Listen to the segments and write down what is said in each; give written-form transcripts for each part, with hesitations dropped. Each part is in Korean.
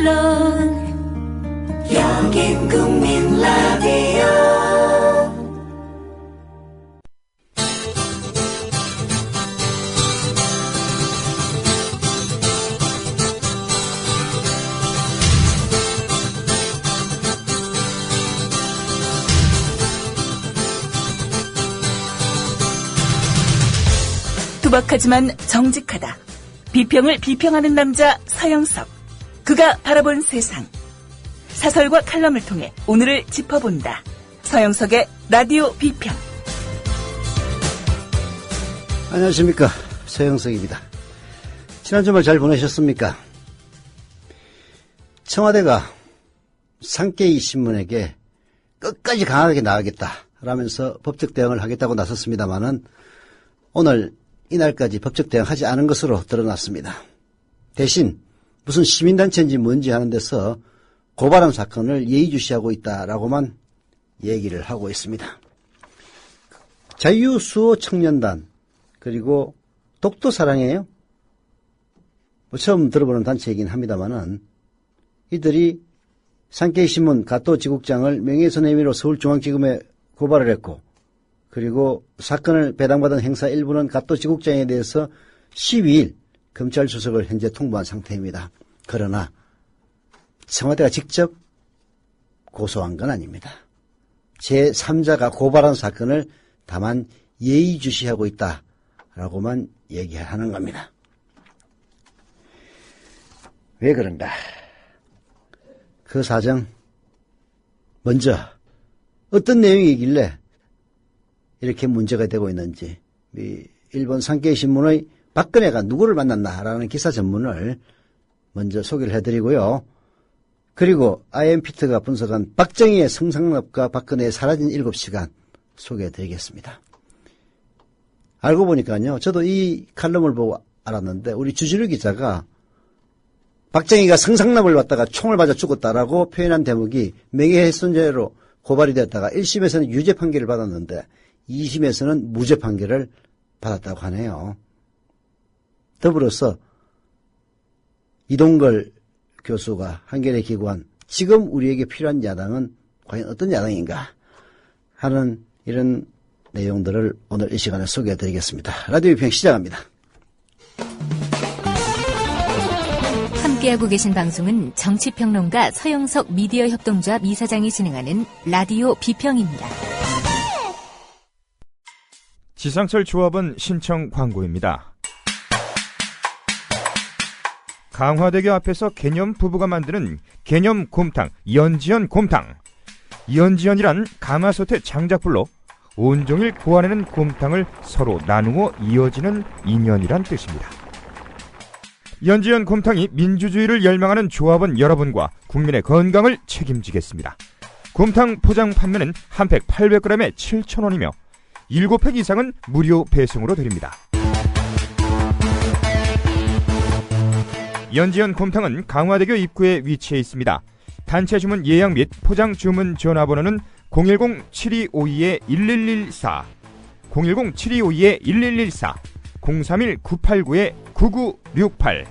물론 여긴 국민 라디오. 투박하지만 정직하다. 비평을 비평하는 남자 서영석. 그가 바라본 세상. 사설과 칼럼을 통해 오늘을 짚어본다. 서영석의 라디오 비평. 안녕하십니까, 서영석입니다. 지난 주말 잘 보내셨습니까? 청와대가 상케이 신문에게 끝까지 강하게 나가겠다라면서 법적 대응을 하겠다고 나섰습니다마는 오늘 이날까지 법적 대응하지 않은 것으로 드러났습니다. 대신 무슨 시민단체인지 뭔지 하는 데서 고발한 사건을 예의주시하고 있다라고만 얘기를 하고 있습니다. 자유수호청년단 그리고 독도사랑이에요. 처음 들어보는 단체이긴 합니다만은 이들이 상케이신문 가토지국장을 명예훼손 혐의로 서울중앙지검에 고발을 했고, 그리고 사건을 배당받은 행사 일부는 가토지국장에 대해서 12일 검찰 수석을 현재 통보한 상태입니다. 그러나 청와대가 직접 고소한 건 아닙니다. 제3자가 고발한 사건을 다만 예의주시하고 있다라고만 얘기하는 겁니다. 왜 그런가? 그 사정, 먼저 어떤 내용이길래 이렇게 문제가 되고 있는지, 일본 상케이신문의 박근혜가 누구를 만났나라는 기사 전문을 먼저 소개를 해드리고요. 그리고 IMPT가 분석한 박정희의 성상납과 박근혜의 사라진 7시간 소개해드리겠습니다. 알고 보니까요, 저도 이 칼럼을 보고 알았는데 우리 주진우 기자가 박정희가 성상납을 받다가 총을 맞아 죽었다라고 표현한 대목이 명예훼손죄로 고발이 되었다가 1심에서는 유죄 판결을 받았는데 2심에서는 무죄 판결을 받았다고 하네요. 더불어서 이동걸 교수가 한겨레 기고한 지금 우리에게 필요한 야당은 과연 어떤 야당인가 하는 이런 내용들을 오늘 이 시간에 소개해드리겠습니다. 라디오 비평 시작합니다. 함께하고 계신 방송은 정치평론가 서영석 미디어협동조합 이사장이 진행하는 라디오 비평입니다. 지상철 조합원 신청 광고입니다. 강화대교 앞에서 개념 부부가 만드는 개념 곰탕 연지연 곰탕. 연지연이란 가마솥의 장작불로 온종일 구워내는 곰탕을 서로 나누어 이어지는 인연이란 뜻입니다. 연지연 곰탕이 민주주의를 열망하는 조합원 여러분과 국민의 건강을 책임지겠습니다. 곰탕 포장 판매는 한 팩 800g에 7,000원이며 7팩 이상은 무료 배송으로 드립니다. 연지연 곰탕은 강화대교 입구에 위치해 있습니다. 단체 주문 예약 및 포장 주문 전화번호는 010-7252-1114, 010-7252-1114, 031-989-9968.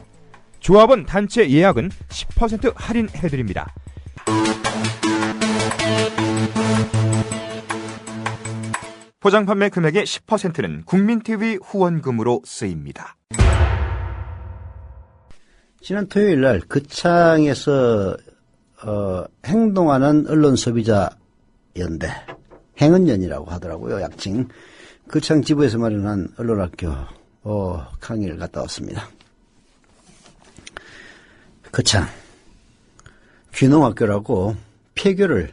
조합원 단체 예약은 10% 할인해드립니다. 포장 판매 금액의 10%는 국민TV 후원금으로 쓰입니다. 지난 토요일 날 거창에서 행동하는 언론소비자연대, 행언연이라고 하더라고요, 약칭. 거창 지부에서 마련한 언론학교 강의를 갔다 왔습니다. 거창 귀농학교라고 폐교를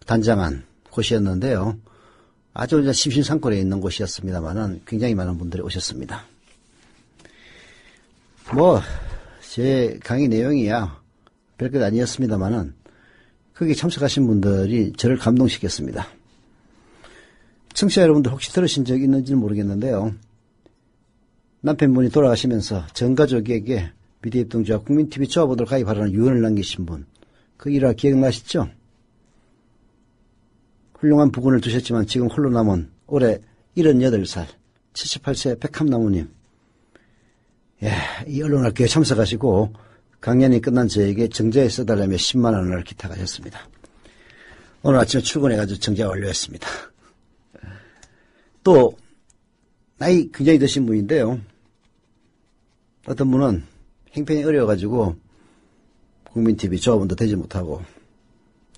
단장한 곳이었는데요. 아주 심심산골에 있는 곳이었습니다만은 굉장히 많은 분들이 오셨습니다. 제 강의 내용이야 별것 아니었습니다만은 거기 참석하신 분들이 저를 감동시켰습니다. 청취자 여러분들 혹시 들으신 적 있는지는 모르겠는데요. 남편분이 돌아가시면서 전 가족에게 미디어협동조합 국민TV 조합원들 가입하라는 유언을 남기신 분, 그 일화 기억나시죠? 훌륭한 부군을 두셨지만 지금 홀로 남은 올해 78살 78세 백합나무님, 이 언론학교에 참석하시고 강연이 끝난 저에게 정자에 써달라며 10만 원을 기탁하셨습니다. 오늘 아침에 출근해가지고 정자 완료했습니다. 또 나이 굉장히 드신 분인데요. 어떤 분은 형편이 어려워가지고 국민TV 조합원도 되지 못하고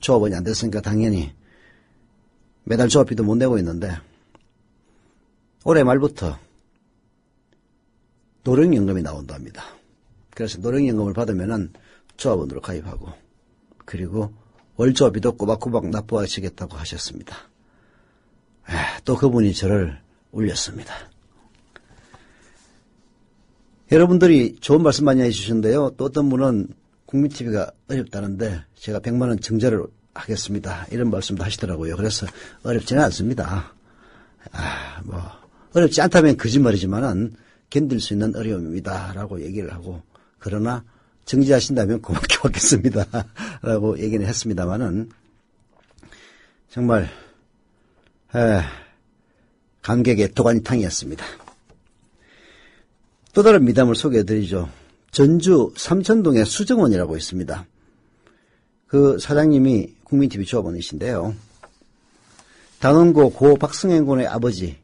조합원이 안 됐으니까 당연히 매달 조합비도 못 내고 있는데 올해 말부터 노령연금이 나온답니다. 그래서 노령연금을 받으면은 조합원으로 가입하고 그리고 월조합비도 꼬박꼬박 납부하시겠다고 하셨습니다. 또 그분이 저를 울렸습니다. 여러분들이 좋은 말씀 많이 해주셨는데요. 또 어떤 분은 국민TV가 어렵다는데 제가 100만 원 증자를 하겠습니다. 이런 말씀도 하시더라고요. 그래서 어렵지는 않습니다. 어렵지 않다면 거짓말이지만은 견딜 수 있는 어려움입니다. 라고 얘기를 하고 그러나 정지하신다면 고맙게 받겠습니다. 라고 얘기는 했습니다만은 정말 감격의 도가니탕이었습니다. 또 다른 미담을 소개해드리죠. 전주 삼천동에 수정원이라고 있습니다. 그 사장님이 국민TV 조합원이신데요. 단원고 고 박승현 군의 아버지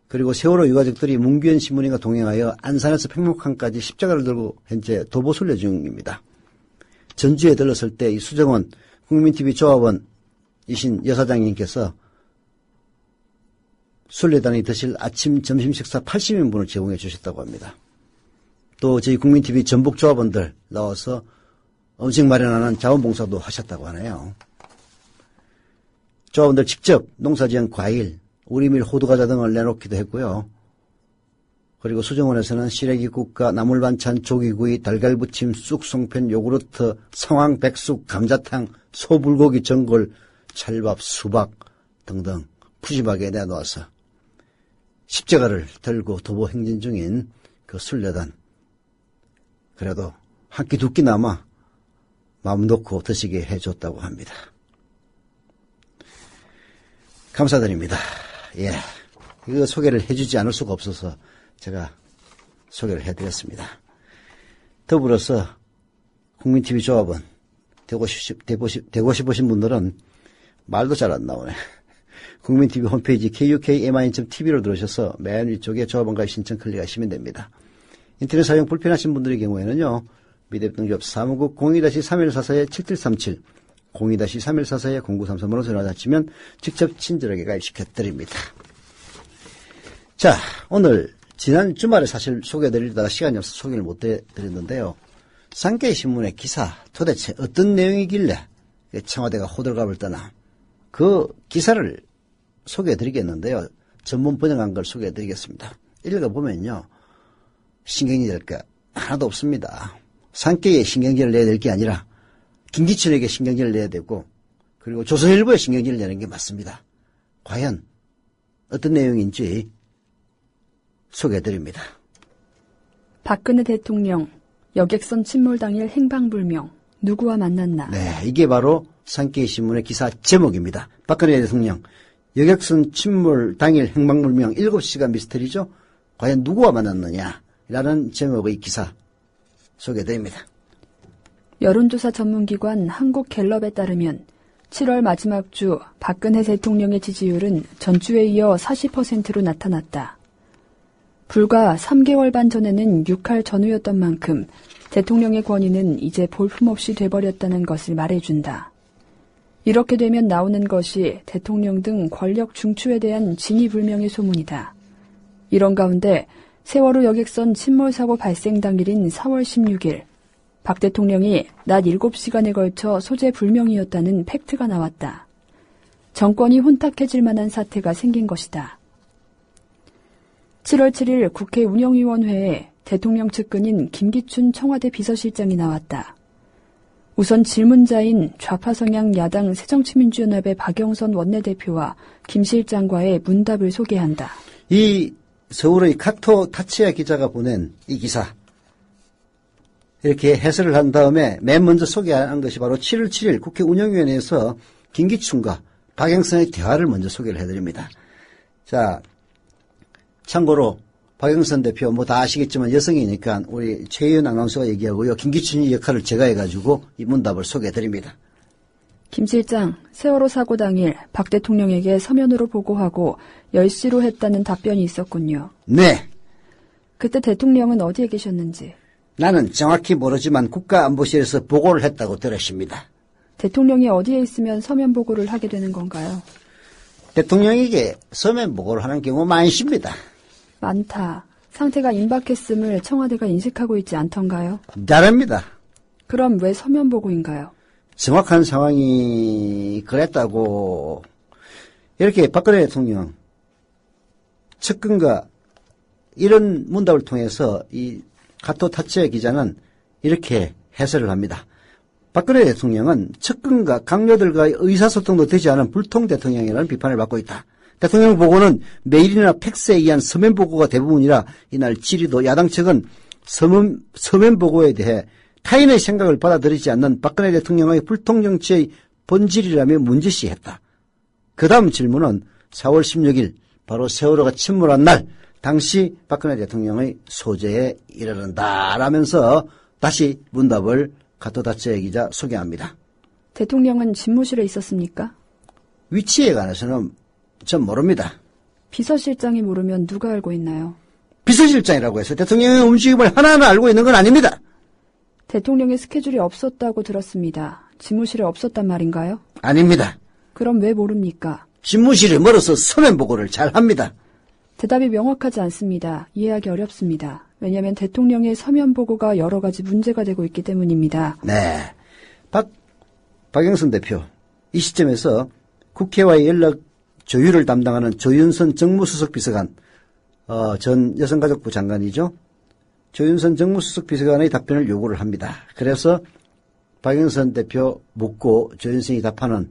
그리고 세월호 유가족들이 문규현 신부님과 동행하여 안산에서 평목항까지 십자가를 들고 현재 도보순례 중입니다. 전주에 들렀을 때 이 수정원 국민TV 조합원이신 여사장님께서 순례단이 드실 아침 점심 식사 80인분을 제공해 주셨다고 합니다. 또 저희 국민TV 전북 조합원들 나와서 음식 마련하는 자원봉사도 하셨다고 하네요. 조합원들 직접 농사지은 과일, 우리밀 호두과자 등을 내놓기도 했고요. 그리고 수정원에서는 시래기국과 나물반찬, 조기구이, 달걀부침, 쑥송편, 요구르트, 상황, 백숙, 감자탕, 소불고기, 전골, 찰밥, 수박 등등 푸짐하게 내놓아서 십자가를 들고 도보 행진 중인 그 순례단 그래도 한 끼 두 끼나마 마음 놓고 드시게 해줬다고 합니다. 감사드립니다. 이거 소개를 해주지 않을 수가 없어서 제가 소개를 해드렸습니다. 더불어서 국민TV 조합원 되고 싶으신 분들은 말도 잘 안 나오네. 국민TV 홈페이지 kukmin.tv로 들어오셔서 맨 위쪽에 조합원 가입 신청 클릭하시면 됩니다. 인터넷 사용 불편하신 분들의 경우에는요. 미대등급 사무국 02-3144-7737 02-3144-0933으로 전화 주시면 직접 친절하게 가입시켜드립니다. 자, 오늘 지난 주말에 사실 소개해드리다가 시간이 없어서 소개를 못 해드렸는데요. 산케이 신문의 기사 도대체 어떤 내용이길래 청와대가 호들갑을 떠나 그 기사를 소개해드리겠는데요. 전문 번역한 걸 소개해드리겠습니다. 읽어보면요. 신경이 될 게 하나도 없습니다. 산케이에 신경질을 내야 될 게 아니라 김기춘에게 신경질을 내야 되고 그리고 조선일보에 신경질을 내는 게 맞습니다. 과연 어떤 내용인지 소개해드립니다. 박근혜 대통령 여객선 침몰 당일 행방불명 누구와 만났나? 네, 이게 바로 산케이 신문의 기사 제목입니다. 박근혜 대통령 여객선 침몰 당일 행방불명 7시간 미스터리죠. 과연 누구와 만났느냐라는 제목의 기사 소개드립니다. 여론조사 전문기관 한국갤럽에 따르면 7월 마지막 주 박근혜 대통령의 지지율은 전주에 이어 40%로 나타났다. 불과 3개월 반 전에는 6할 전후였던 만큼 대통령의 권위는 이제 볼품없이 돼버렸다는 것을 말해준다. 이렇게 되면 나오는 것이 대통령 등 권력 중추에 대한 진위불명의 소문이다. 이런 가운데 세월호 여객선 침몰 사고 발생 당일인 4월 16일 박 대통령이 낮 7시간에 걸쳐 소재 불명이었다는 팩트가 나왔다. 정권이 혼탁해질 만한 사태가 생긴 것이다. 7월 7일 국회 운영위원회에 대통령 측근인 김기춘 청와대 비서실장이 나왔다. 우선 질문자인 좌파 성향 야당 새정치민주연합의 박영선 원내대표와 김 실장과의 문답을 소개한다. 이 서울의 카토 타치야 기자가 보낸 이 기사 이렇게 해설을 한 다음에 맨 먼저 소개한 것이 바로 7월 7일 국회 운영위원회에서 김기춘과 박영선의 대화를 먼저 소개를 해드립니다. 자, 참고로 박영선 대표 뭐 다 아시겠지만 여성이니까 우리 최희연 아나운서가 얘기하고요. 김기춘이 역할을 제가 해가지고 이 문답을 소개해드립니다. 김 실장, 세월호 사고 당일 박 대통령에게 서면으로 보고하고 10시로 했다는 답변이 있었군요. 네. 그때 대통령은 어디에 계셨는지. 나는 정확히 모르지만 국가안보실에서 보고를 했다고 들었습니다. 대통령이 어디에 있으면 서면 보고를 하게 되는 건가요? 대통령에게 서면 보고를 하는 경우 많습니다. 많다. 상태가 임박했음을 청와대가 인식하고 있지 않던가요? 다릅니다. 그럼 왜 서면 보고인가요? 정확한 상황이 그랬다고 이렇게 박근혜 대통령 측근과 이런 문답을 통해서 이 가토 타츠의 기자는 이렇게 해설을 합니다. 박근혜 대통령은 측근과 강요들과의 의사소통도 되지 않은 불통 대통령이라는 비판을 받고 있다. 대통령 보고는 메일이나 팩스에 의한 서면 보고가 대부분이라 이날 질의도 야당 측은 서면 보고에 대해 타인의 생각을 받아들이지 않는 박근혜 대통령의 불통 정치의 본질이라며 문제시했다. 그 다음 질문은 4월 16일 바로 세월호가 침몰한 날 당시 박근혜 대통령의 소재에 이르른다라면서 다시 문답을 가토다츠의 기자 소개합니다. 대통령은 집무실에 있었습니까? 위치에 관해서는 전 모릅니다. 비서실장이 모르면 누가 알고 있나요? 비서실장이라고 해서 대통령의 움직임을 하나하나 알고 있는 건 아닙니다. 대통령의 스케줄이 없었다고 들었습니다. 집무실에 없었단 말인가요? 아닙니다. 그럼 왜 모릅니까? 집무실이 멀어서 서면 보고를 잘 합니다. 대답이 명확하지 않습니다. 이해하기 어렵습니다. 왜냐하면 대통령의 서면 보고가 여러 가지 문제가 되고 있기 때문입니다. 네. 박영선 대표, 이 시점에서 국회와의 연락 조율을 담당하는 조윤선 정무수석 비서관, 전 여성가족부 장관이죠. 조윤선 정무수석 비서관의 답변을 요구를 합니다. 그래서 박영선 대표 묻고 조윤선이 답하는,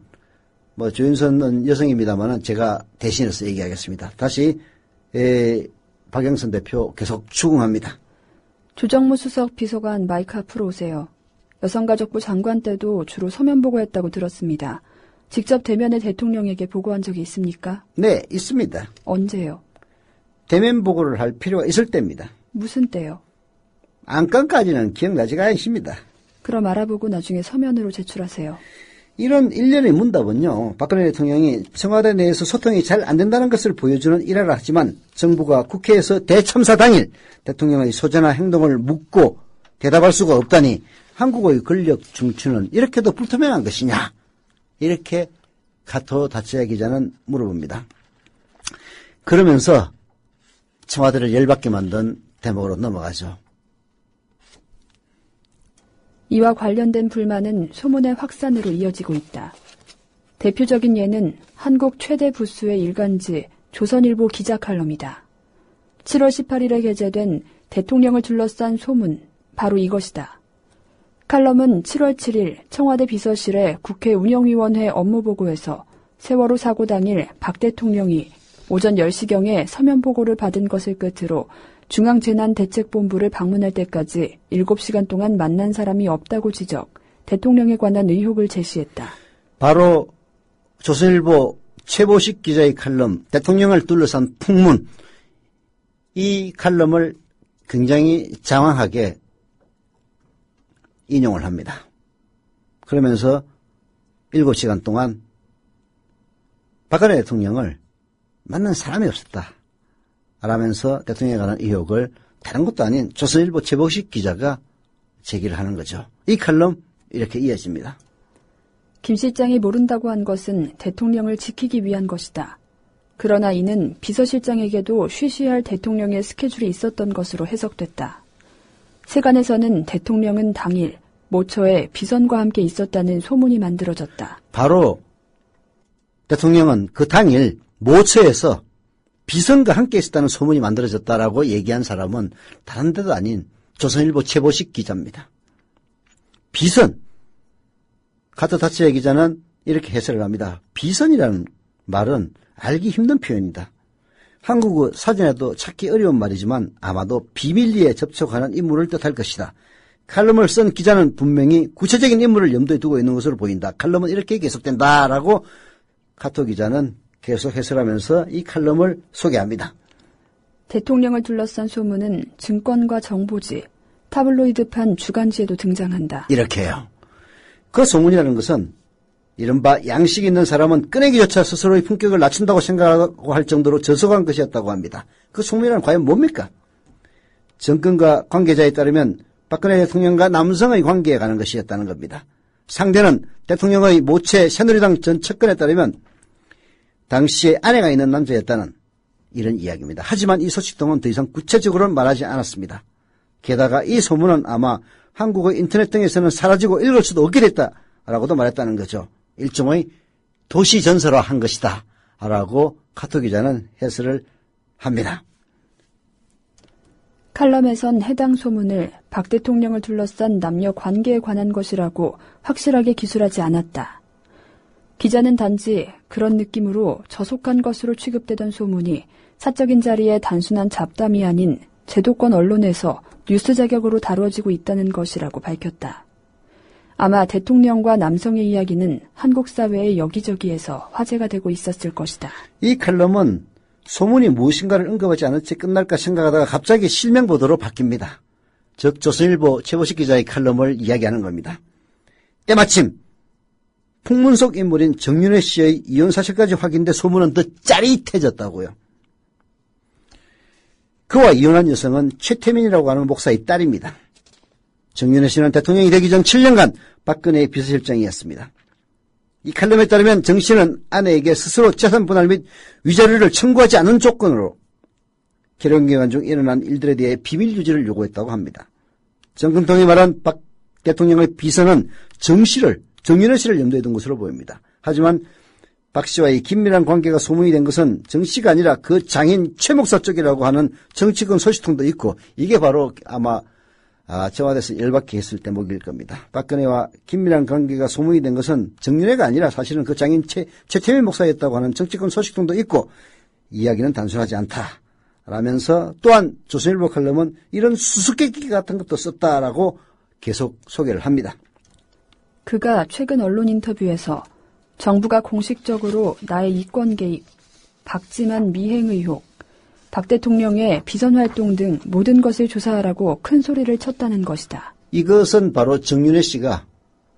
조윤선은 여성입니다만은 제가 대신해서 얘기하겠습니다. 다시, 박영선 대표 계속 추궁합니다. 조정무 수석 비서관 마이크 앞으로 오세요. 여성가족부 장관 때도 주로 서면 보고했다고 들었습니다. 직접 대면에 대통령에게 보고한 적이 있습니까? 네, 있습니다. 언제요? 대면 보고를 할 필요가 있을 때입니다. 무슨 때요? 안건까지는 기억나지가 않습니다. 그럼 알아보고 나중에 서면으로 제출하세요. 이런 일련의 문답은요, 박근혜 대통령이 청와대 내에서 소통이 잘 안 된다는 것을 보여주는 일화라 하지만 정부가 국회에서 대참사 당일 대통령의 소재나 행동을 묻고 대답할 수가 없다니 한국의 권력 중추는 이렇게도 불투명한 것이냐? 이렇게 가토 다츠야 기자는 물어봅니다. 그러면서 청와대를 열받게 만든 대목으로 넘어가죠. 이와 관련된 불만은 소문의 확산으로 이어지고 있다. 대표적인 예는 한국 최대 부수의 일간지 조선일보 기자 칼럼이다. 7월 18일에 게재된 대통령을 둘러싼 소문, 바로 이것이다. 칼럼은 7월 7일 청와대 비서실의 국회 운영위원회 업무보고에서 세월호 사고 당일 박 대통령이 오전 10시경에 서면 보고를 받은 것을 끝으로 중앙재난대책본부를 방문할 때까지 7시간 동안 만난 사람이 없다고 지적, 대통령에 관한 의혹을 제시했다. 바로 조선일보 최보식 기자의 칼럼, 대통령을 둘러싼 풍문, 이 칼럼을 굉장히 장황하게 인용을 합니다. 그러면서 7시간 동안 박근혜 대통령을 만난 사람이 없었다 라면서 대통령에 관한 의혹을 다른 것도 아닌 조선일보 최보식 기자가 제기를 하는 거죠. 이 칼럼 이렇게 이어집니다. 김 실장이 모른다고 한 것은 대통령을 지키기 위한 것이다. 그러나 이는 비서실장에게도 쉬쉬할 대통령의 스케줄이 있었던 것으로 해석됐다. 세간에서는 대통령은 당일 모처에 비선과 함께 있었다는 소문이 만들어졌다. 바로 대통령은 그 당일 모처에서 비선과 함께 있었다는 소문이 만들어졌다라고 얘기한 사람은 다른 데도 아닌 조선일보 최보식 기자입니다. 비선. 가토 다츠야 기자는 이렇게 해설을 합니다. 비선이라는 말은 알기 힘든 표현이다. 한국어 사전에도 찾기 어려운 말이지만 아마도 비밀리에 접촉하는 인물을 뜻할 것이다. 칼럼을 쓴 기자는 분명히 구체적인 인물을 염두에 두고 있는 것으로 보인다. 칼럼은 이렇게 계속된다라고 가토 기자는 계속 해설하면서 이 칼럼을 소개합니다. 대통령을 둘러싼 소문은 증권과 정보지, 타블로이드판 주간지에도 등장한다. 이렇게요. 그 소문이라는 것은 이른바 양식 있는 사람은 꺼내기조차 스스로의 품격을 낮춘다고 생각하고 할 정도로 저속한 것이었다고 합니다. 그 소문이란 과연 뭡니까? 정권과 관계자에 따르면 박근혜 대통령과 남성의 관계에 관한 것이었다는 겁니다. 상대는 대통령의 모체 새누리당 전 측근에 따르면 당시에 아내가 있는 남자였다는 이런 이야기입니다. 하지만 이 소식 등은 더 이상 구체적으로는 말하지 않았습니다. 게다가 이 소문은 아마 한국의 인터넷 등에서는 사라지고 읽을 수도 없게 됐다라고도 말했다는 거죠. 일종의 도시전설화한 것이다 라고 카토 기자는 해설을 합니다. 칼럼에선 해당 소문을 박 대통령을 둘러싼 남녀 관계에 관한 것이라고 확실하게 기술하지 않았다. 기자는 단지 그런 느낌으로 저속한 것으로 취급되던 소문이 사적인 자리에 단순한 잡담이 아닌 제도권 언론에서 뉴스 자격으로 다뤄지고 있다는 것이라고 밝혔다. 아마 대통령과 남성의 이야기는 한국 사회의 여기저기에서 화제가 되고 있었을 것이다. 이 칼럼은 소문이 무엇인가를 언급하지 않은 채 끝날까 생각하다가 갑자기 실명 보도로 바뀝니다. 즉 조선일보 최보식 기자의 칼럼을 이야기하는 겁니다. 때마침 풍문 속 인물인 정윤회 씨의 이혼 사실까지 확인돼 소문은 더 짜릿해졌다고요. 그와 이혼한 여성은 최태민이라고 하는 목사의 딸입니다. 정윤회 씨는 대통령이 되기 전 7년간 박근혜의 비서실장이었습니다. 이 칼럼에 따르면 정 씨는 아내에게 스스로 재산 분할 및 위자료를 청구하지 않은 조건으로 결혼기간 중 일어난 일들에 대해 비밀 유지를 요구했다고 합니다. 정근통이 말한 박 대통령의 비서는 정윤회 씨를 염두에 둔 것으로 보입니다. 하지만 박 씨와의 긴밀한 관계가 소문이 된 것은 정 씨가 아니라 그 장인 최 목사 쪽이라고 하는 정치권 소식통도 있고 이게 바로 아마 청와대에서 열받게 했을 대목일 겁니다. 박근혜와 긴밀한 관계가 소문이 된 것은 정윤회가 아니라 사실은 그 장인 최태민 목사였다고 하는 정치권 소식통도 있고 이야기는 단순하지 않다라면서 또한 조선일보 칼럼은 이런 수수께끼 같은 것도 썼다라고 계속 소개를 합니다. 그가 최근 언론 인터뷰에서 정부가 공식적으로 나의 이권 개입, 박지만 미행 의혹, 박 대통령의 비선 활동 등 모든 것을 조사하라고 큰 소리를 쳤다는 것이다. 이것은 바로 정윤회 씨가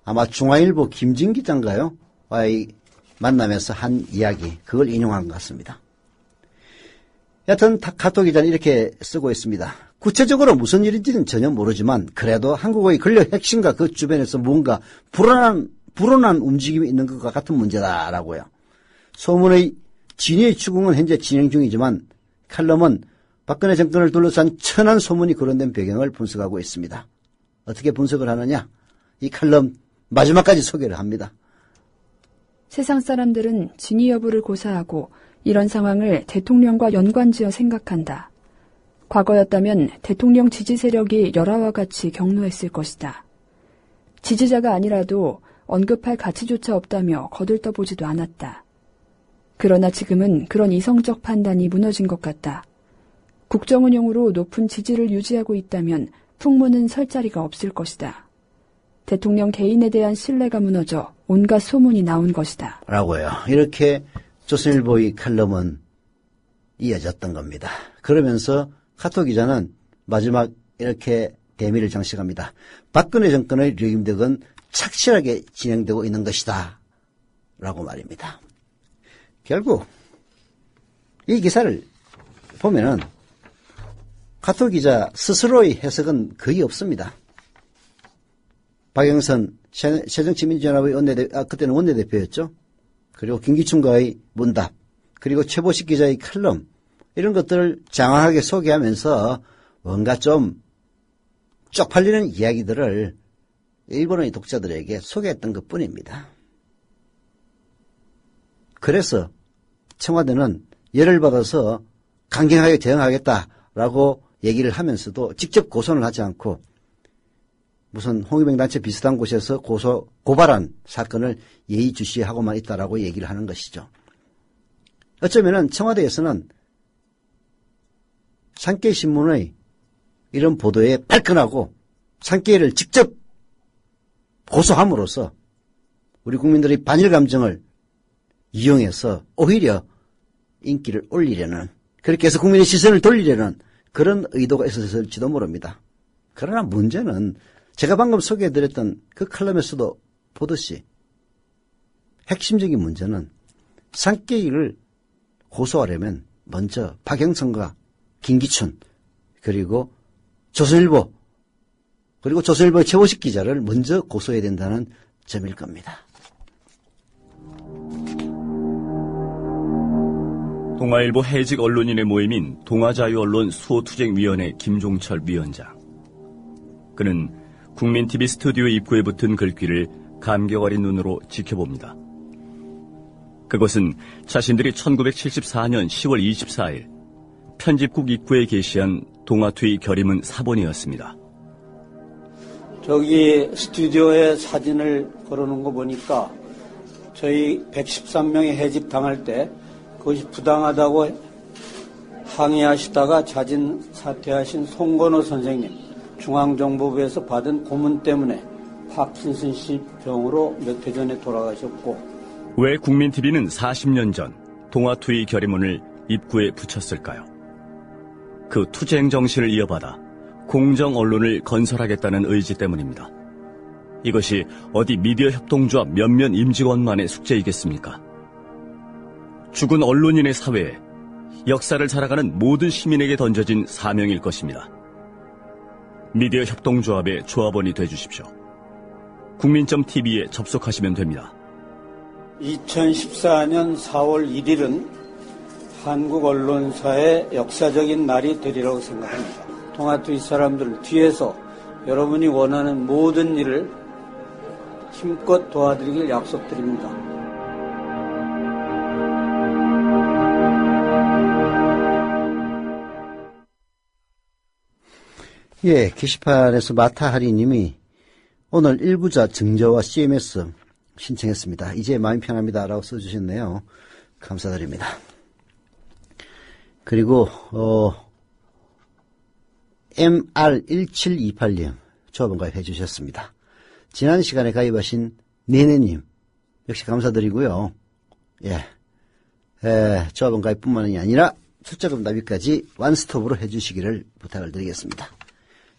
아마 중앙일보 김진 기자인가요? 와의 만남에서 한 이야기, 그걸 인용한 것 같습니다. 여하튼 카토 기자는 이렇게 쓰고 있습니다. 구체적으로 무슨 일인지는 전혀 모르지만 그래도 한국의 권력 핵심과 그 주변에서 뭔가 불온한 움직임이 있는 것과 같은 문제다라고요. 소문의 진위의 추궁은 현재 진행 중이지만 칼럼은 박근혜 정권을 둘러싼 천한 소문이 거론된 배경을 분석하고 있습니다. 어떻게 분석을 하느냐? 이 칼럼 마지막까지 소개를 합니다. 세상 사람들은 진위 여부를 고사하고 이런 상황을 대통령과 연관지어 생각한다. 과거였다면 대통령 지지 세력이 열화와 같이 경로했을 것이다. 지지자가 아니라도 언급할 가치조차 없다며 거들떠보지도 않았다. 그러나 지금은 그런 이성적 판단이 무너진 것 같다. 국정운영으로 높은 지지를 유지하고 있다면 풍문은 설 자리가 없을 것이다. 대통령 개인에 대한 신뢰가 무너져 온갖 소문이 나온 것이다. 라고요. 이렇게 조선일보의 칼럼은 이어졌던 겁니다. 그러면서 카토 기자는 마지막 이렇게 대미를 장식합니다. 박근혜 정권의 류임덕은 착실하게 진행되고 있는 것이다. 라고 말입니다. 결국 이 기사를 보면은 카토 기자 스스로의 해석은 거의 없습니다. 박영선 새정치민주연합의 그때는 원내대표였죠. 그리고 김기춘과의 문답, 그리고 최보식 기자의 칼럼 이런 것들을 장황하게 소개하면서 뭔가 좀 쪽팔리는 이야기들을 일본의 독자들에게 소개했던 것뿐입니다. 그래서 청와대는 열을 받아서 강경하게 대응하겠다라고 얘기를 하면서도 직접 고소는 하지 않고 무슨 홍위병 단체 비슷한 곳에서 고발한 사건을 예의주시하고만 있다라고 얘기를 하는 것이죠. 어쩌면은 청와대에서는 산케이신문의 이런 보도에 발끈하고 산케이를 직접 고소함으로써 우리 국민들의 반일 감정을 이용해서 오히려 인기를 올리려는 그렇게 해서 국민의 시선을 돌리려는 그런 의도가 있었을지도 모릅니다. 그러나 문제는 제가 방금 소개해드렸던 그 칼럼에서도 보듯이 핵심적인 문제는 상케이를 고소하려면 먼저 박영선과 김기춘 그리고 조선일보 그리고 조선일보의 최호식 기자를 먼저 고소해야 된다는 점일 겁니다. 동아일보 해직 언론인의 모임인 동아자유언론 수호투쟁위원회 김종철 위원장. 그는 국민TV 스튜디오 입구에 붙은 글귀를 감격 어린 눈으로 지켜봅니다. 그것은 자신들이 1974년 10월 24일 편집국 입구에 게시한 동아투의 결의문 사본이었습니다. 저기 스튜디오에 사진을 걸어놓은 거 보니까 저희 113명이 해직 당할 때 그것이 부당하다고 항의하시다가 자진 사퇴하신 송건호 선생님, 중앙정보부에서 받은 고문 때문에 파킨슨씨 병으로 몇 해 전에 돌아가셨고, 왜 국민TV는 40년 전 동아투의 결의문을 입구에 붙였을까요? 그 투쟁 정신을 이어받아 공정 언론을 건설하겠다는 의지 때문입니다. 이것이 어디 미디어 협동조합 몇몇 임직원만의 숙제이겠습니까? 죽은 언론인의 사회에 역사를 살아가는 모든 시민에게 던져진 사명일 것입니다. 미디어 협동조합의 조합원이 되주십시오. 국민점TV에 접속하시면 됩니다. 2014년 4월 1일은 한국 언론사의 역사적인 날이 되리라고 생각합니다. 동아투의 사람들 뒤에서 여러분이 원하는 모든 일을 힘껏 도와드리길 약속드립니다. 예, 게시판에서 마타하리 님이 오늘 일부자 증저와 CMS 신청했습니다. 이제 마음이 편합니다. 라고 써주셨네요. 감사드립니다. 그리고 MR1728님 조합원 가입해 주셨습니다. 지난 시간에 가입하신 네네님 역시 감사드리고요. 조합원 가입뿐만이 아니라 출자금 납입까지 완스톱으로 해주시기를 부탁을 드리겠습니다.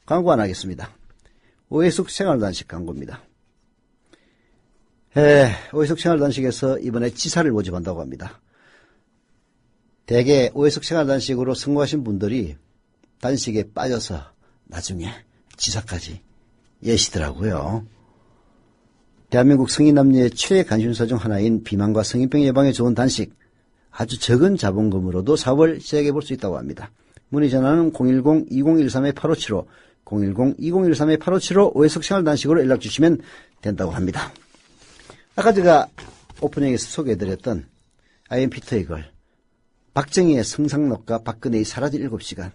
광고 안 하겠습니다. 오해숙 생활단식 광고입니다. 오해숙 생활단식에서 이번에 지사를 모집한다고 합니다. 대개 오해숙 생활단식으로 성공하신 분들이 단식에 빠져서 나중에 지사까지 예시더라고요. 대한민국 성인 남녀의 최애 관심사 중 하나인 비만과 성인병 예방에 좋은 단식, 아주 적은 자본금으로도 사업을 시작해 볼 수 있다고 합니다. 문의 전화는 010-2013-8575, 010-2013-8575 오해숙 생활단식으로 연락 주시면 된다고 합니다. 아까 제가 오프닝에서 소개해드렸던 IMP터의 글, 박정희의 성상납과 박근혜의 사라진 7시간,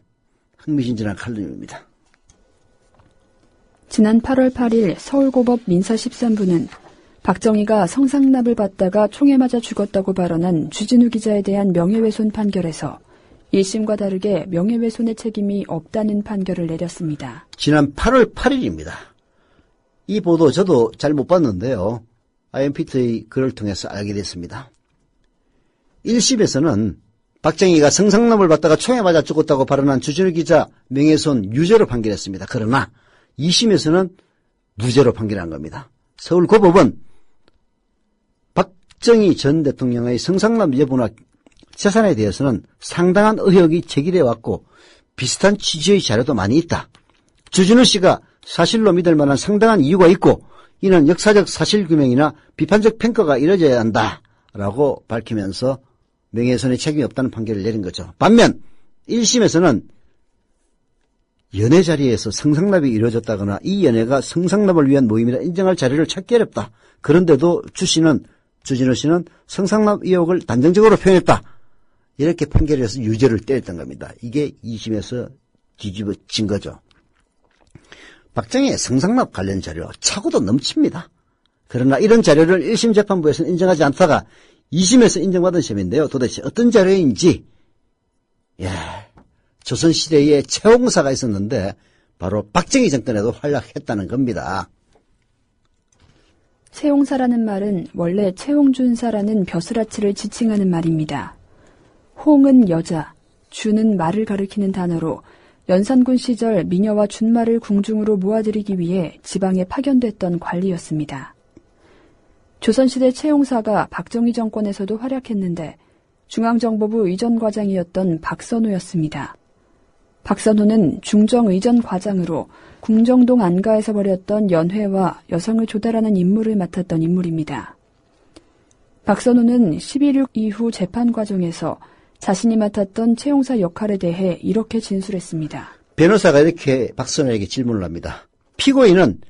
흥미진진한 칼럼입니다. 지난 8월 8일 서울고법 민사 13부는 박정희가 성상납을 받다가 총에 맞아 죽었다고 발언한 주진우 기자에 대한 명예훼손 판결에서 1심과 다르게 명예훼손의 책임이 없다는 판결을 내렸습니다. 지난 8월 8일입니다. 이 보도 저도 잘 못 봤는데요. IMP터의 글을 통해서 알게 됐습니다. 1심에서는 박정희가 성상납을 받다가 총에 맞아 죽었다고 발언한 주진우 기자 명예훼손 유죄로 판결했습니다. 그러나 2심에서는 무죄로 판결한 겁니다. 서울고법은 박정희 전 대통령의 성상납 여부나 재산에 대해서는 상당한 의혹이 제기돼 왔고 비슷한 취지의 자료도 많이 있다. 주진우 씨가 사실로 믿을 만한 상당한 이유가 있고 이는 역사적 사실규명이나 비판적 평가가 이루어져야 한다라고 밝히면서 명예훼손의 책임이 없다는 판결을 내린 거죠. 반면 1심에서는 연애 자리에서 성상납이 이루어졌다거나 이 연애가 성상납을 위한 모임이라 인정할 자료를 찾기 어렵다. 그런데도 주진우 씨는 성상납 의혹을 단정적으로 표현했다. 이렇게 판결해서 유죄를 때렸던 겁니다. 이게 2심에서 뒤집어진 거죠. 박정희의 성상납 관련 자료 차고도 넘칩니다. 그러나 이런 자료를 1심 재판부에서는 인정하지 않다가 2심에서 인정받은 셈인데요. 도대체 어떤 자료인지 조선시대에 채홍사가 있었는데 바로 박정희 정권에도 활약했다는 겁니다. 채홍사라는 말은 원래 채홍준사라는 벼슬아치를 지칭하는 말입니다. 홍은 여자, 주는 말을 가리키는 단어로 연산군 시절 미녀와 준말을 궁중으로 모아들이기 위해 지방에 파견됐던 관리였습니다. 조선시대 채용사가 박정희 정권에서도 활약했는데 중앙정보부 의전과장이었던 박선호였습니다. 박선호는 중정의전과장으로 궁정동 안가에서 벌였던 연회와 여성을 조달하는 임무를 맡았던 인물입니다. 박선호는 11.6 이후 재판 과정에서 자신이 맡았던 채용사 역할에 대해 이렇게 진술했습니다. 변호사가 이렇게 박선호에게 질문을 합니다. 피고인은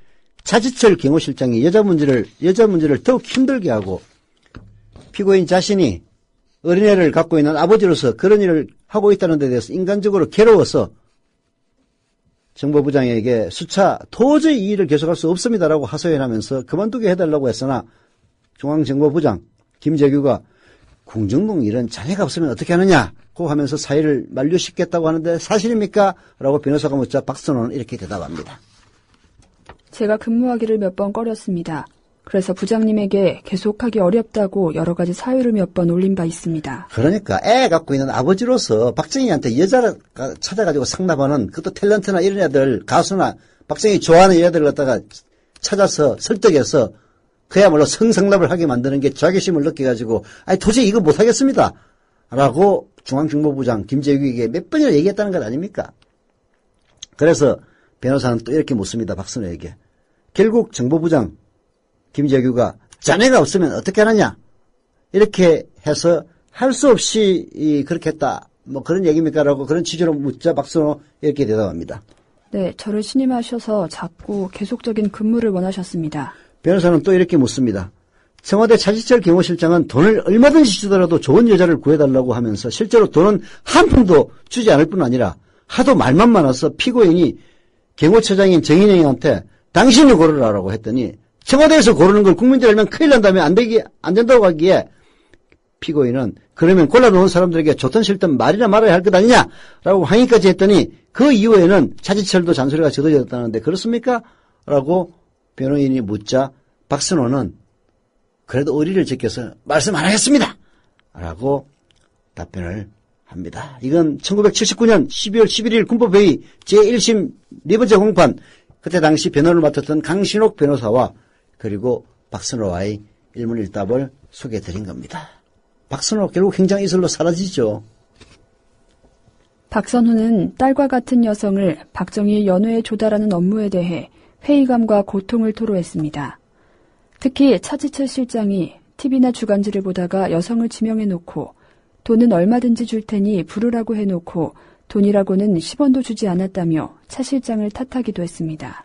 차지철 경호실장이 여자 문제를 더욱 힘들게 하고 피고인 자신이 어린애를 갖고 있는 아버지로서 그런 일을 하고 있다는 데 대해서 인간적으로 괴로워서 정보부장에게 수차 도저히 이 일을 계속할 수 없습니다라고 하소연하면서 그만두게 해달라고 했으나 중앙정보부장 김재규가 궁정동 일은 자네가 없으면 어떻게 하느냐고 하면서 사의를 만류시켰다고 하는데 사실입니까? 라고 변호사가 묻자 박선호는 이렇게 대답합니다. 제가 근무하기를 몇 번 꺼렸습니다. 그래서 부장님에게 계속하기 어렵다고 여러 가지 사유를 몇 번 올린 바 있습니다. 그러니까 애 갖고 있는 아버지로서 박정희한테 여자를 찾아가지고 상담하는 그것도 탤런트나 이런 애들 가수나 박정희 좋아하는 애들을 갖다가 찾아서 설득해서 그야말로 성상납을 하게 만드는 게 자괴심을 느껴가지고 아니 도저히 이거 못하겠습니다. 라고 중앙정보부장 김재규에게 몇 번이나 얘기했다는 것 아닙니까? 그래서 변호사는 또 이렇게 묻습니다. 박선호에게. 결국 정보부장 김재규가 자네가 없으면 어떻게 하느냐 이렇게 해서 할 수 없이 그렇게 했다. 뭐 그런 얘기입니까? 라고 그런 취지로 묻자 박선호 이렇게 대답합니다. 네, 저를 신임하셔서 자꾸 계속적인 근무를 원하셨습니다. 변호사는 또 이렇게 묻습니다. 청와대 차지철 경호실장은 돈을 얼마든지 주더라도 좋은 여자를 구해달라고 하면서 실제로 돈은 한 푼도 주지 않을 뿐 아니라 하도 말만 많아서 피고인이 경호처장인 정인영한테 당신이 고르라고 했더니 청와대에서 고르는 걸 국민들이 알면 큰일 난다며 안 된다고 하기에 피고인은 그러면 골라놓은 사람들에게 좋든 싫든 말이나 말아야 할 것 아니냐라고 항의까지 했더니 그 이후에는 차지철도 잔소리가 젖어졌다는데 그렇습니까? 라고 변호인이 묻자 박선호는 그래도 의리를 지켜서 말씀 안 하겠습니다. 라고 답변을 합니다. 이건 1979년 12월 11일 군법회의 제1심 4번째 공판 그때 당시 변호를 맡았던 강신옥 변호사와 그리고 박선호와의 일문일답을 소개해드린 겁니다. 박선호 결국 행장이슬로 사라지죠. 박선호는 딸과 같은 여성을 박정희의 연회에 조달하는 업무에 대해 회의감과 고통을 토로했습니다. 특히 차지철 실장이 TV나 주간지를 보다가 여성을 지명해놓고 돈은 얼마든지 줄 테니 부르라고 해놓고 돈이라고는 10원도 주지 않았다며 차 실장을 탓하기도 했습니다.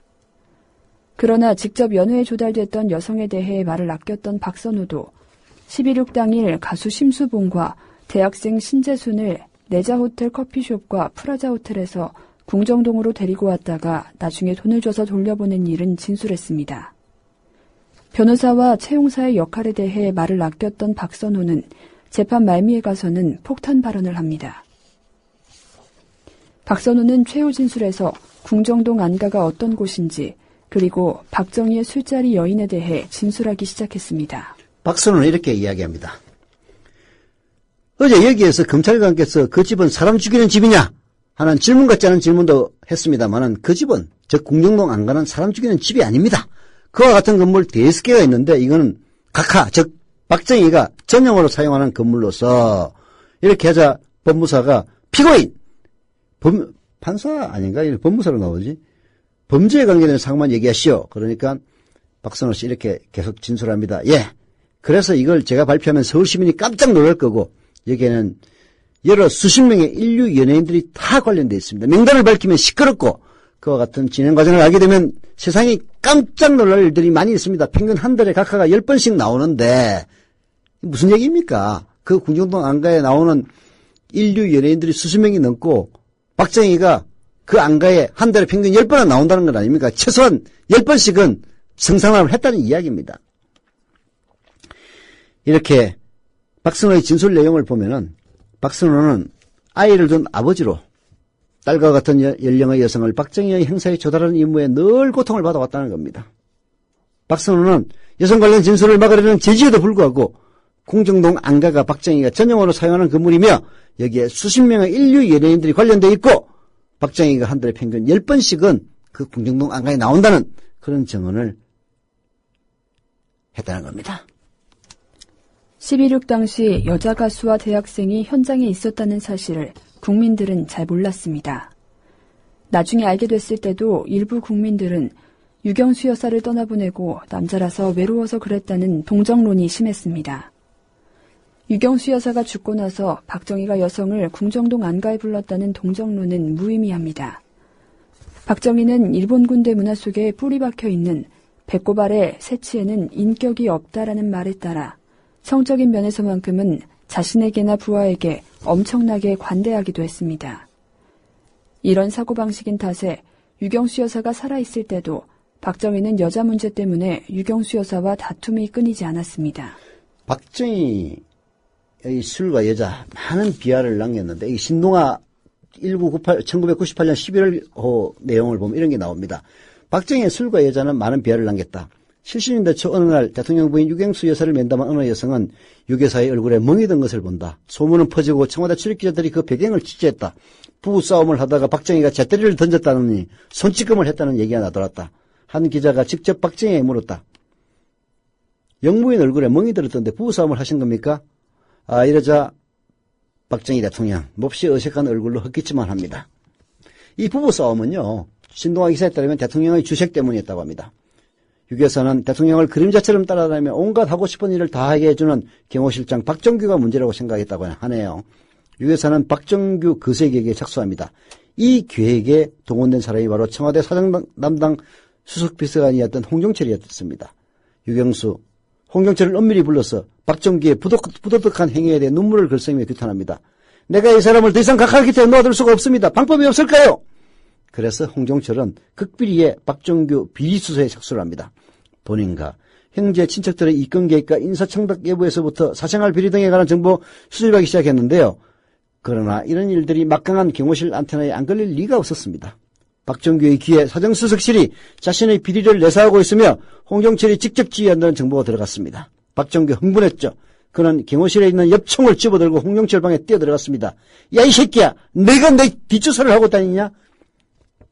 그러나 직접 연회에 조달됐던 여성에 대해 말을 아꼈던 박선호도 11.6 당일 가수 심수봉과 대학생 신재순을 내자호텔 커피숍과 프라자호텔에서 궁정동으로 데리고 왔다가 나중에 돈을 줘서 돌려보낸 일은 진술했습니다. 변호사와 채용사의 역할에 대해 말을 아꼈던 박선호는 재판 말미에 가서는 폭탄 발언을 합니다. 박선호는 최후 진술에서 궁정동 안가가 어떤 곳인지 그리고 박정희의 술자리 여인에 대해 진술하기 시작했습니다. 박선호는 이렇게 이야기합니다. 어제 여기에서 검찰관께서 그 집은 사람 죽이는 집이냐 하는 질문 같지 않은 질문도 했습니다만은 그 집은 즉 궁정동 안가는 사람 죽이는 집이 아닙니다. 그와 같은 건물 5개가 있는데 이거는 각하 즉 박정희가 전용으로 사용하는 건물로서 이렇게 하자 법무사가 피고인 판사 아닌가? 법무사로 나오지? 범죄에 관계된 사항만 얘기하시오. 그러니까 박선호 씨 이렇게 계속 진술합니다. 예. 그래서 이걸 제가 발표하면 서울시민이 깜짝 놀랄 거고 여기에는 여러 수십 명의 인류 연예인들이 다 관련되어 있습니다. 명단을 밝히면 시끄럽고 그와 같은 진행 과정을 알게 되면 세상이 깜짝 놀랄 일들이 많이 있습니다. 평균 한 달에 각하가 10번씩 나오는데 무슨 얘기입니까? 그 궁정동 안가에 나오는 인류 연예인들이 수십 명이 넘고 박정희가 그 안가에 한 달에 평균 10번은 나온다는 건 아닙니까? 최소한 10번씩은 성상납을 했다는 이야기입니다. 이렇게 박선호의 진술 내용을 보면은 박선호는 아이를 둔 아버지로 딸과 같은 연령의 여성을 박정희의 행사에 조달하는 임무에 늘 고통을 받아왔다는 겁니다. 박선호는 여성 관련 진술을 막으려는 제지에도 불구하고 공정동 안가가 박정희가 전용으로 사용하는 건물이며 여기에 수십 명의 인류 연예인들이 관련되어 있고 박정희가 한 달에 평균 10번씩은 그 공정동 안가에 나온다는 그런 증언을 했다는 겁니다. 12.6 당시 여자 가수와 대학생이 현장에 있었다는 사실을 국민들은 잘 몰랐습니다. 나중에 알게 됐을 때도 일부 국민들은 유경수 여사를 떠나보내고 남자라서 외로워서 그랬다는 동정론이 심했습니다. 유경수 여사가 죽고 나서 박정희가 여성을 궁정동 안가에 불렀다는 동정론은 무의미합니다. 박정희는 일본 군대 문화 속에 뿌리 박혀 있는 배꼽 아래 새치에는 인격이 없다라는 말에 따라 성적인 면에서만큼은 자신에게나 부하에게 엄청나게 관대하기도 했습니다. 이런 사고방식인 탓에 유경수 여사가 살아있을 때도 박정희는 여자 문제 때문에 유경수 여사와 다툼이 끊이지 않았습니다. 박정희의 술과 여자 많은 비하를 남겼는데 이 신동아 1998년 11월 내용을 보면 이런 게 나옵니다. 박정희의 술과 여자는 많은 비하를 남겼다. 70년대 초 어느 날 대통령 부인 유경수 여사를 면담한 어느 여성은 유 여사의 얼굴에 멍이 든 것을 본다. 소문은 퍼지고 청와대 출입기자들이 그 배경을 취재했다. 부부싸움을 하다가 박정희가 재떨이를 던졌다느니 손찌검을 했다는 얘기가 나돌았다. 한 기자가 직접 박정희에게 물었다. 영부인 얼굴에 멍이 들었던데 부부싸움을 하신 겁니까? 이러자 박정희 대통령 몹시 어색한 얼굴로 헛기침만 합니다. 이 부부싸움은요. 신동아 기사에 따르면 대통령의 주색 때문이었다고 합니다. 유 여사는 대통령을 그림자처럼 따라다니며 온갖 하고 싶은 일을 다 하게 해주는 경호실장 박정규가 문제라고 생각했다고 하네요. 유 여사는 박정규 거세계획에 착수합니다. 이 계획에 동원된 사람이 바로 청와대 사정 담당 수석비서관이었던 홍종철이었습니다. 유경수, 홍종철을 엄밀히 불러서 박정규의 부도덕한 행위에 대해 눈물을 글썽이며 규탄합니다. 내가 이 사람을 더 이상 각하기 때문에 놓아둘 수가 없습니다. 방법이 없을까요? 그래서 홍종철은 극비리에 박정규 비리수사에 착수를 합니다. 본인과 형제 친척들의 입건 계획과 인사청탁 여부에서부터 사생활 비리 등에 관한 정보 수집하기 시작했는데요. 그러나 이런 일들이 막강한 경호실 안테나에 안 걸릴 리가 없었습니다. 박정규의 귀에 사정수석실이 자신의 비리를 내사하고 있으며 홍종철이 직접 지휘한다는 정보가 들어갔습니다. 박정규 흥분했죠. 그는 경호실에 있는 엽총을 집어들고 홍종철 방에 뛰어들어갔습니다. 야, 이 새끼야! 내가 내 뒷조사를 하고 다니냐?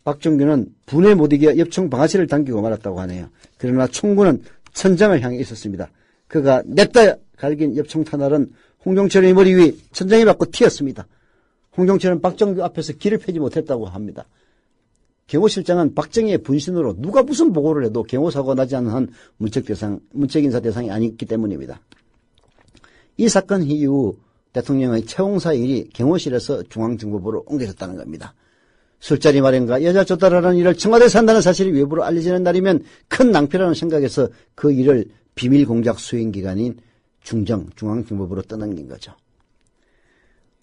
박정규는 분에 못 이겨 엽총 방아쇠를 당기고 말았다고 하네요. 그러나 총구는 천장을 향해 있었습니다. 그가 냅다 갈긴 엽총 탄알은 홍종철의 머리 위 천장에 맞고 튀었습니다. 홍종철은 박정규 앞에서 길을 펴지 못했다고 합니다. 경호실장은 박정희의 분신으로 누가 무슨 보고를 해도 경호사고가 나지 않는 한 문책인사 대상이 아니기 때문입니다. 이 사건 이후 대통령의 채용사 일이 경호실에서 중앙정보부로 옮겨졌다는 겁니다. 술자리 마련과 여자 조달하는 일을 청와대에서 한다는 사실이 외부로 알려지는 날이면 큰 낭패라는 생각에서 그 일을 비밀공작 수행기관인 중앙정보부로 떠넘긴 거죠.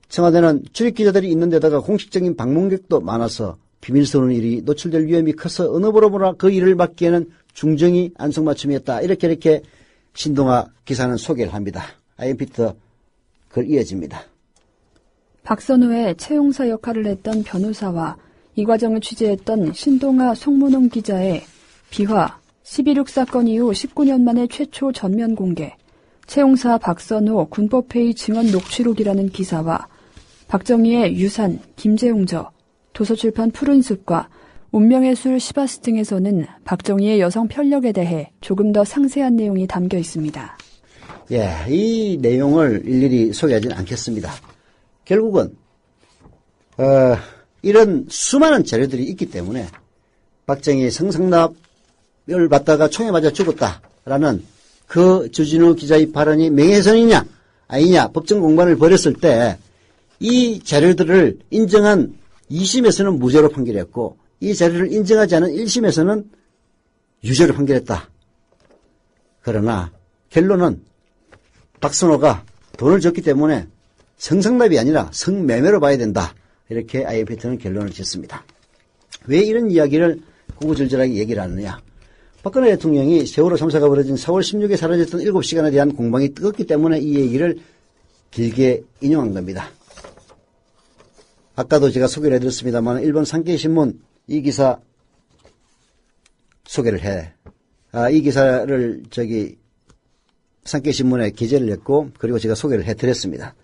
청와대는 출입기자들이 있는 데다가 공식적인 방문객도 많아서 비밀스러운 일이 노출될 위험이 커서 어느 보로보나 그 일을 맡기에는 중정이 안성맞춤이었다. 이렇게 신동아 기사는 소개를 합니다. IMP부터 글 이어집니다. 박선호의 채용사 역할을 했던 변호사와 이 과정을 취재했던 신동아 송문홍 기자의 비화 12.6 사건 이후 19년 만에 최초 전면 공개 채용사 박선호 군법회의 증언 녹취록이라는 기사와 박정희의 유산, 김재웅저, 도서출판 푸른숲과 운명의 술 시바스 등에서는 박정희의 여성 편력에 대해 조금 더 상세한 내용이 담겨 있습니다. 이 내용을 일일이 소개하지는 않겠습니다. 결국은 이런 수많은 자료들이 있기 때문에 박정희의 성상납을 받다가 총에 맞아 죽었다라는 그 주진우 기자의 발언이 명예훼손이냐 아니냐 법정 공방을 벌였을 때 이 자료들을 인정한 2심에서는 무죄로 판결했고 이 자료를 인정하지 않은 1심에서는 유죄로 판결했다. 그러나 결론은 박선호가 돈을 줬기 때문에 성상납이 아니라 성매매로 봐야 된다. 이렇게 IMP는 결론을 짓습니다. 왜 이런 이야기를 구구절절하게 얘기를 하느냐. 박근혜 대통령이 세월호 참사가 벌어진 4월 16일에 사라졌던 7시간에 대한 공방이 뜨겁기 때문에 이 얘기를 길게 인용한 겁니다. 아까도 제가 소개를 해드렸습니다만 일본 산케이신문 이 기사 소개를 해. 이 기사를 상계신문에 기재를 했고 그리고 제가 소개를 해드렸습니다.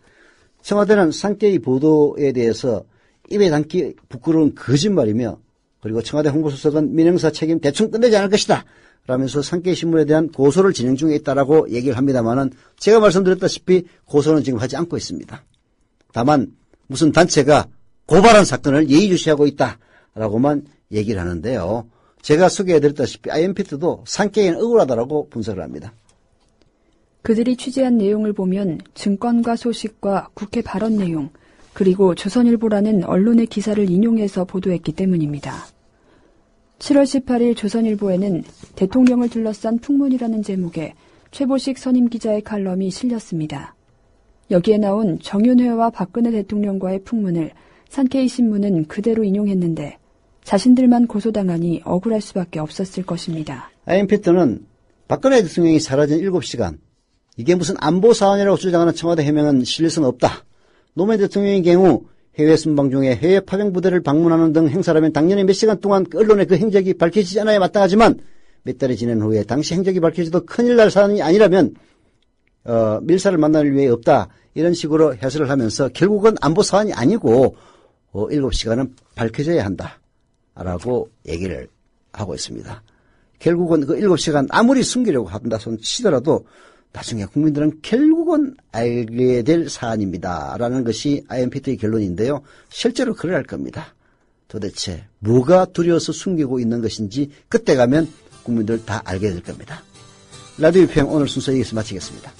청와대는 상계의 보도에 대해서 입에 담기 부끄러운 거짓말이며 그리고 청와대 홍보수석은 민영사 책임 대충 끝내지 않을 것이다 라면서 상계신문에 대한 고소를 진행 중에 있다라고 얘기를 합니다만은 제가 말씀드렸다시피 고소는 지금 하지 않고 있습니다. 다만 무슨 단체가 고발한 사건을 예의주시하고 있다라고만 얘기를 하는데요. 제가 소개해드렸다시피 IMP도 상계에는 억울하다라고 분석을 합니다. 그들이 취재한 내용을 보면 증권가 소식과 국회 발언 내용, 그리고 조선일보라는 언론의 기사를 인용해서 보도했기 때문입니다. 7월 18일 조선일보에는 대통령을 둘러싼 풍문이라는 제목의 최보식 선임 기자의 칼럼이 실렸습니다. 여기에 나온 정윤회와 박근혜 대통령과의 풍문을 산케이신문은 그대로 인용했는데 자신들만 고소당하니 억울할 수밖에 없었을 것입니다. IMP는 박근혜 대통령이 사라진 7시간, 이게 무슨 안보 사안이라고 주장하는 청와대 해명은 실리성 없다. 노무현 대통령의 경우 해외 순방 중에 해외 파병 부대를 방문하는 등 행사라면 당연히 몇 시간 동안 언론에 그 행적이 밝혀지지 않아야 마땅하지만 몇 달이 지난 후에 당시 행적이 밝혀져도 큰일 날 사안이 아니라면 밀사를 만날 위해 없다. 이런 식으로 해설을 하면서 결국은 안보 사안이 아니고 7시간은 밝혀져야 한다. 라고 얘기를 하고 있습니다. 결국은 그 7시간 아무리 숨기려고 한다 손 치더라도 나중에 국민들은 결국은 알게 될 사안입니다. 라는 것이 IMP의 결론인데요. 실제로 그럴 겁니다. 도대체 뭐가 두려워서 숨기고 있는 것인지 그때 가면 국민들 다 알게 될 겁니다. 라디오 비평 오늘 순서 여기서 마치겠습니다.